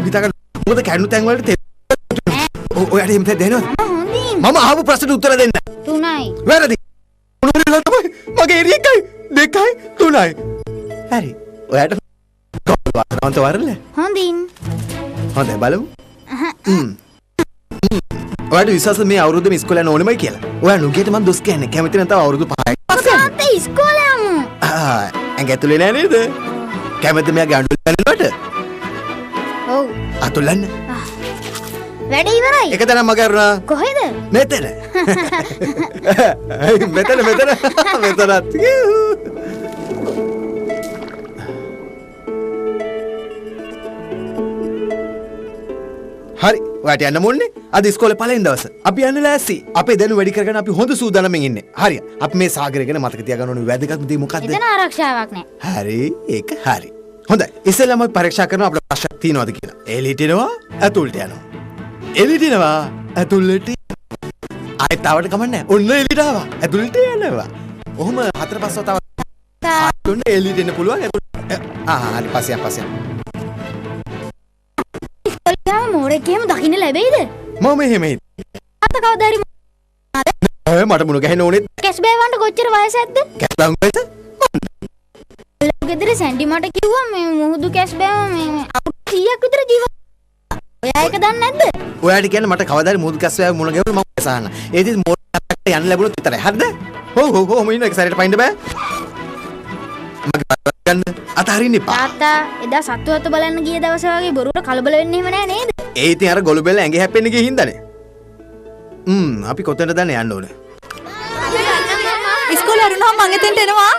හිතා ගන්න. මොකද කැඩුණු තැන් වලට ඔයාට එහෙම දෙනවද? මම අහපු ප්‍රශ්නට උත්තර දෙන්න. 3යි. වැරදි. මොනවා තමයි? මගේ එරිය 1යි 2යි 3යි. හරි. ඔයාට වාසනාවන්ත වරල. හොඳින්. හොඳයි බලමු. ඔයාට විශ්වාසද මේ අවුරුද්දේ ඉස්කෝලේ යන්න ඕනෙමයි කියලා? ඔයා නුගේට මම දොස් කියන්නේ. කැමති නැත්නම් අවුරුදු 5ක්. තාත්තා ඉස්කෝලේ යමු. ඇඟ ඇතුලේ නෑ නේද? කැමති මෙයා ගඬු ගන්නවට? ඔව්. අතුලන්න. වැඩ ඉවරයි. එක තැනක් මග කරුණා. කොහෙද? මෙතන. මෙතන. මෙතනත්. හරි. ඔයාට යන්න මොන්නේ? අද ඉස්කෝලේ පළවෙනි දවස. අපි යන්න ලෑස්ති. අපේ දැනුම වැඩි කරගෙන අපි හොඳ සූදානම්ෙන් ඉන්නේ. හරි. අපි මේ සාගරය ගැන මතක තියාගන්න ඕනේ වැදගත්ම දේ මොකද්ද? එතන ආරක්ෂාවක් නෑ. හරි. ඒක හරි. හොඳයි. ඉස්සෙල්ලාම අපි පරීක්ෂා කරනවා අපේ ප්‍රශ්න තියෙනවද කියලා. එළියට එනවා, ඇතුළට යනවා. එළියට එනවා, ඇතුළට ආයෙත් ආවට කමන්නේ. ඔන්න එළියට ආවා. ඇතුළට යනවා. ඔහොම 4-5 වතාවක් ඔන්න එළියට එන්න පුළුවන්. හරි. පස්සේ. ඉස්කෝලේ මෝරෙක් එහෙම දකින්න ලැබෙයිද? මම එහෙම තාත්තා කවදා හරි මට මුණ ගැහෙන්න ඕනෙත් කැස් බෑවන්ට කොච්චර වයසක්ද? කැස් බෑවුන් වයස? ගෙදර සැන්ඩි මට කිව්වා මේ මුහුදු කැස් බෑව මේ අවුරුදු 100ක් විතර ජීවත්. ඔයා ඒක දන්නේ නැද්ද? ඔයාට කියන්නේ මට කවදා හරි මුහුදු කැස් බෑව මුණ ගැහුවොත් මම සහන. ඒ ඉතින් මෝරකට යන්න ලැබුණොත් විතරයි. හරිද? හො මොින්න එක සැරේට පයින්න බෑ. මගේ ගන්න අතහරින්න එපා. තාත්තා එදා සත්තු අත බලන්න ගිය දවස වගේ බොරුවට කලබල වෙන්න එහෙම නෑ නේද? ඒ ඉතින් අර ගොළු බෙල්ල ඇඟේ හැප්පෙන්න ගිය හින්දානේ. අපි කොතනද දැන් යන්න ඕනේ? ඉස්කෝලේ අරුණා මං එතෙන්ට එනවා.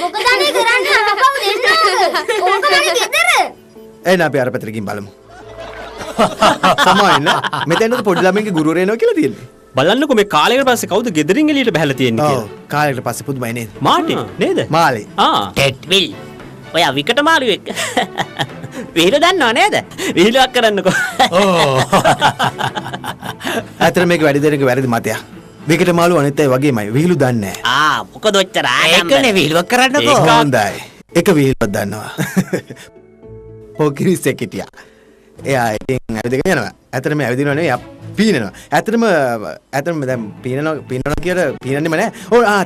මොකද අනේ කරන්නේ අපව දෙන්න ඕක මගේ ගෙදර. එන්න අපි අර පැත්තට ගිහින් බලමු. සමාවෙන්න මෙතනද පොඩි ළමයින්ගේ ගුරුවරයා එනවා කියලා තියෙන්නේ. බලන්නකෝ මේ කාලයකට පස්සේ කවුද ගෙදරින් එළියට බහැලා තියෙන්නේ කියලා. ඔව් කාලයකට පස්සේ පුදුමයි නේද? මාටි නේද? මාලේ. ටෙඩ්විල්. ඔයා විකට මාළුවෙක්. විහිළු දන්නව නේද? විහිළුවක් කරන්නකෝ. අතර මේක වැඩි දෙනෙක් වැරදි මතයක්. විකට මාළු අනිත් අය වගේමයි විහිළු දන්නේ නැහැ. මොකද ඔච්චර ඒකනේ විහිළුවක් කරන්නකෝ. හොඳයි. එක විහිළුවක් දන්නවා. පොකිරිස් එක හිටියා. එයා ඉතින් ඇවිදගෙන යනවා. ඇත්තටම ඇවිදිනව නෙවෙයි එයා පීනනවා. ඇත්තටම දැන් පීනනවා කියලා පීනන්නෙම නැහැ.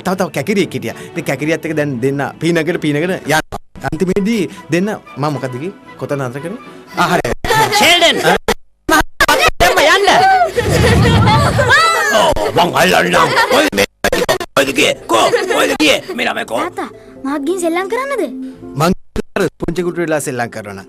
තව කැකිරියෙක් හිටියා. ඉතින් කැකිරියත් එක දැන් දෙන්න පීනගෙන යනවා. අන්තිමේදී දෙන්න මම මොකද කිව්වේ? කොතන අතර කරේ? හරි. ෂෙල්ඩන්. මම යන්න. මං අල්ලන්නම්. ඔය ගියේ මෙලම කෝ. තාත්තා මාත් ගිහින් සෙල්ලම් කරන්නද? මං පුංචි කුටු වෙලා සෙල්ලම් කරනවා.